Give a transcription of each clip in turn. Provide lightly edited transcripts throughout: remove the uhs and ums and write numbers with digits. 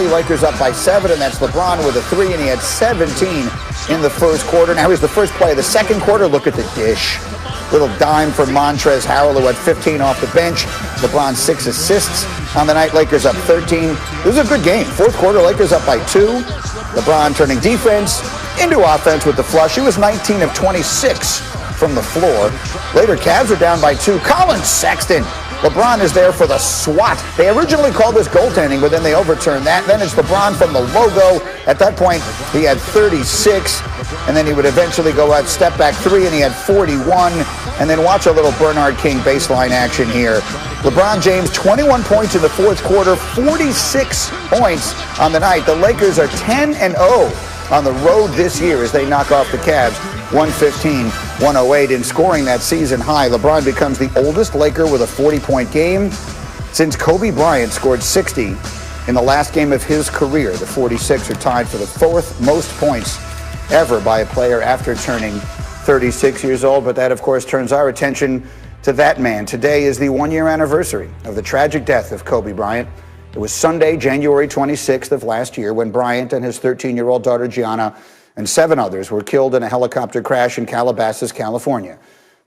Lakers up by 7, and that's LeBron with a 3, and he had 17 in the first quarter. Now here's the first play of the second quarter. Look at the dish. Little dime for Montrezl Harrell, who had 15 off the bench. LeBron 6 assists on the night. Lakers up 13. It was a good game. Fourth quarter, Lakers up by 2. LeBron turning defense into offense with the flush. He was 19 of 26 from the floor. Later, Cavs are down by 2. Colin Sexton. LeBron is there for the SWAT. They originally called this goaltending, but then they overturned that. Then it's LeBron from the logo. At that point, he had 36, and then he would eventually go out, step back 3, and he had 41. And then watch a little Bernard King baseline action here. LeBron James, 21 points in the fourth quarter, 46 points on the night. The Lakers are 10-0 on the road this year as they knock off the Cavs 115-108 in scoring that season high. LeBron becomes the oldest Laker with a 40-point game since Kobe Bryant scored 60 in the last game of his career. The 46 are tied for the fourth most points ever by a player after turning 36 years old. But that, of course, turns our attention to that man. Today is the one-year anniversary of the tragic death of Kobe Bryant. It was Sunday, January 26th of last year, when Bryant and his 13-year-old daughter Gianna and 7 others were killed in a helicopter crash in Calabasas, California.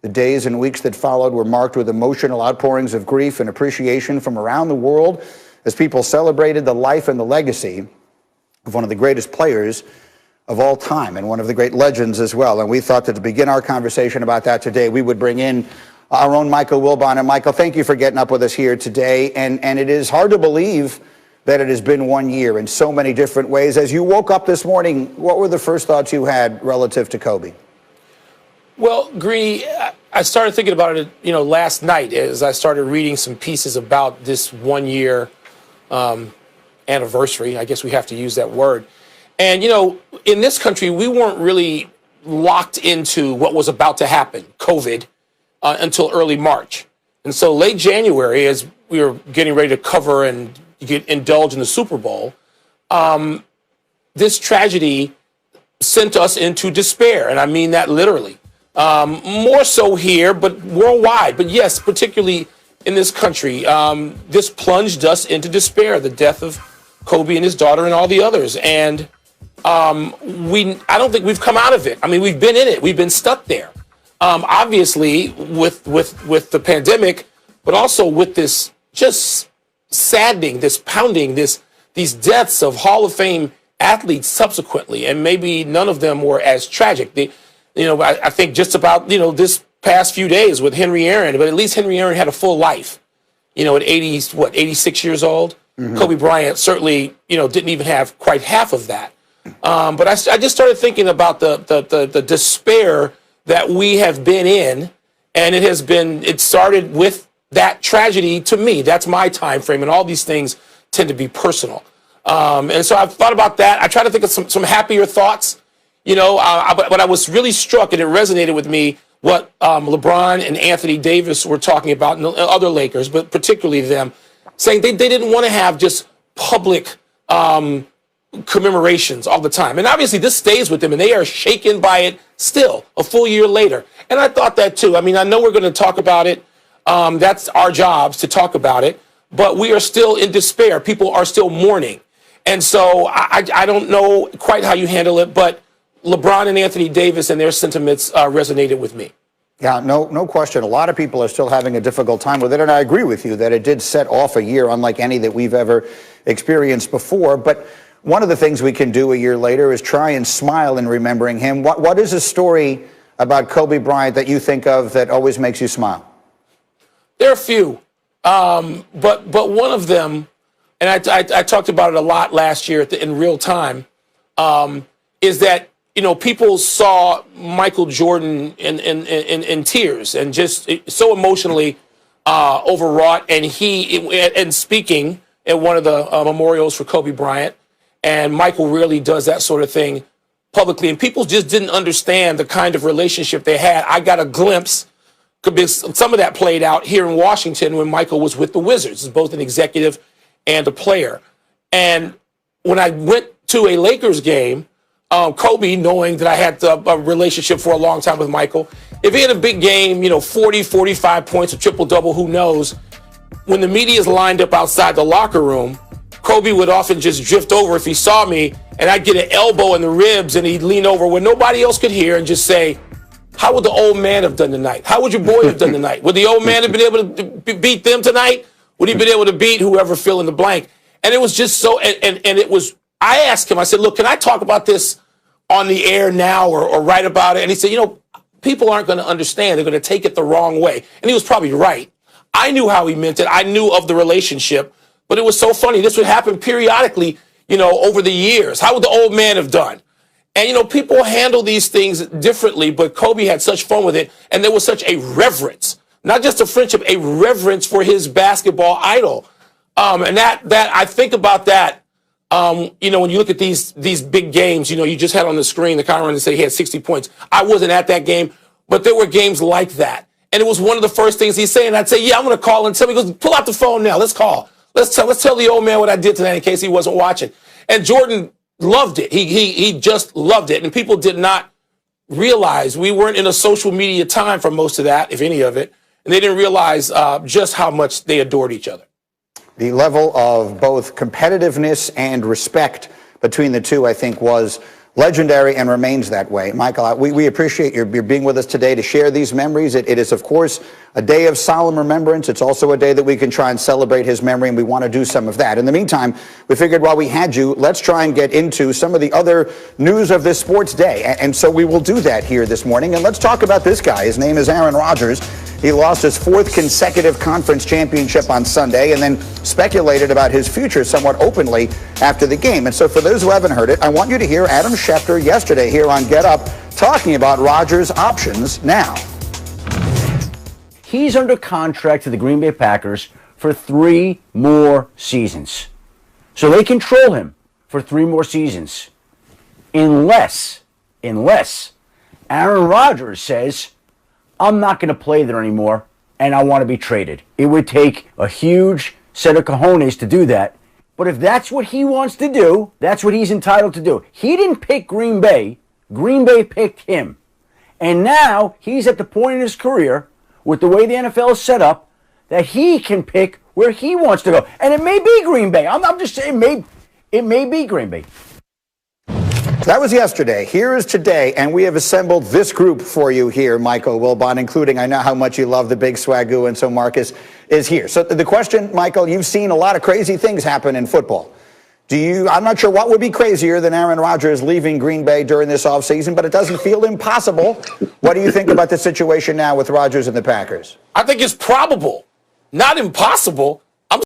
The days and weeks that followed were marked with emotional outpourings of grief and appreciation from around the world as people celebrated the life and the legacy of one of the greatest players of all time and one of the great legends as well. And we thought that to begin our conversation about that today, we would bring in our own Michael Wilbon. And Michael, thank you for getting up with us here today. And it is hard to believe that it has been 1 year in so many different ways. As you woke up this morning, what were the first thoughts you had relative to Kobe? Well, Greeny, I started thinking about it, last night as I started reading some pieces about this 1 year anniversary. I guess we have to use that word. And, in this country, we weren't really locked into what was about to happen, COVID, until early March. And so late January, as we were getting ready to cover and indulge in the Super Bowl, this tragedy sent us into despair. And I mean that literally. More so here, but worldwide. But yes, particularly in this country, this plunged us into despair, the death of Kobe and his daughter and all the others. And I don't think we've come out of it. I mean, we've been in it. We've been stuck there. Obviously, with the pandemic, but also with this just saddening, this pounding, these deaths of Hall of Fame athletes subsequently, and maybe none of them were as tragic. I think just about, this past few days with Henry Aaron, but at least Henry Aaron had a full life, at 86 years old. Mm-hmm. Kobe Bryant certainly, didn't even have quite half of that. But I just started thinking about the despair that we have been in, and it started with that tragedy. To me, that's my time frame, and all these things tend to be personal. And so I've thought about that. I try to think of some happier thoughts, but I was really struck, and it resonated with me, what LeBron and Anthony Davis were talking about, and other Lakers, but particularly them, saying they didn't want to have just public commemorations all the time. And obviously this stays with them, and they are shaken by it still a full year later. And I thought that too. I mean, I know we're going to talk about it. That's our jobs to talk about it, but we are still in despair. People are still mourning. And so I don't know quite how you handle it, but LeBron and Anthony Davis and their sentiments resonated with me. Yeah, no question. A lot of people are still having a difficult time with it, and I agree with you that it did set off a year unlike any that we've ever experienced before. But one of the things we can do a year later is try and smile in remembering him. What is a story about Kobe Bryant that you think of that always makes you smile? There are a few, but one of them, and I talked about it a lot last year in real time, is that people saw Michael Jordan in tears and just so emotionally overwrought, and speaking at one of the memorials for Kobe Bryant. And Michael really does that sort of thing publicly. And people just didn't understand the kind of relationship they had. I got a glimpse, some of that played out here in Washington when Michael was with the Wizards, as both an executive and a player. And when I went to a Lakers game, Kobe, knowing that I had a relationship for a long time with Michael, if he had a big game, 40, 45 points, a triple-double, who knows, when the media is lined up outside the locker room, Kobe would often just drift over if he saw me, and I'd get an elbow in the ribs, and he'd lean over where nobody else could hear and just say, how would the old man have done tonight? How would your boy have done tonight? Would the old man have been able to beat them tonight? Would he have been able to beat whoever fill in the blank? And it was just so, and it was, I asked him, I said, look, can I talk about this on the air now or write about it? And he said, people aren't going to understand. They're going to take it the wrong way. And he was probably right. I knew how he meant it. I knew of the relationship. But it was so funny. This would happen periodically, over the years. How would the old man have done? And, people handle these things differently, but Kobe had such fun with it. And there was such a reverence, not just a friendship, a reverence for his basketball idol. And that I think about that, when you look at these big games, you just had on the screen the kind of run to say he had 60 points. I wasn't at that game, but there were games like that. And it was one of the first things he'd say. And I'd say, yeah, I'm going to call and tell him. He goes, pull out the phone now. Let's call. Let's tell the old man what I did tonight in case he wasn't watching. And Jordan loved it. He just loved it. And people did not realize we weren't in a social media time for most of that, if any of it. And they didn't realize just how much they adored each other. The level of both competitiveness and respect between the two, I think, was legendary and remains that way. Michael, we appreciate your being with us today to share these memories. It is, of course, a day of solemn remembrance. It's also a day that we can try and celebrate his memory, and we want to do some of that. In the meantime, we figured while we had you, let's try and get into some of the other news of this sports day. And so we will do that here this morning. And let's talk about this guy. His name is Aaron Rodgers. He lost his fourth consecutive conference championship on Sunday and then speculated about his future somewhat openly after the game. And so for those who haven't heard it, I want you to hear Adam Schefter yesterday here on Get Up talking about Rodgers' options now. He's under contract to the Green Bay Packers for 3 more seasons. So they control him for 3 more seasons. Unless Aaron Rodgers says, I'm not going to play there anymore, and I want to be traded. It would take a huge set of cojones to do that. But if that's what he wants to do, that's what he's entitled to do. He didn't pick Green Bay. Green Bay picked him. And now he's at the point in his career, with the way the NFL is set up, that he can pick where he wants to go. And it may be Green Bay. I'm just saying it may be Green Bay. That was yesterday. Here is today, and we have assembled this group for you here, Michael Wilbon, including, I know how much you love the big swagoo, and so Marcus is here. So the question, Michael, you've seen a lot of crazy things happen in football. I'm not sure what would be crazier than Aaron Rodgers leaving Green Bay during this offseason, but it doesn't feel impossible. What do you think about the situation now with Rodgers and the Packers? I think it's probable, not impossible.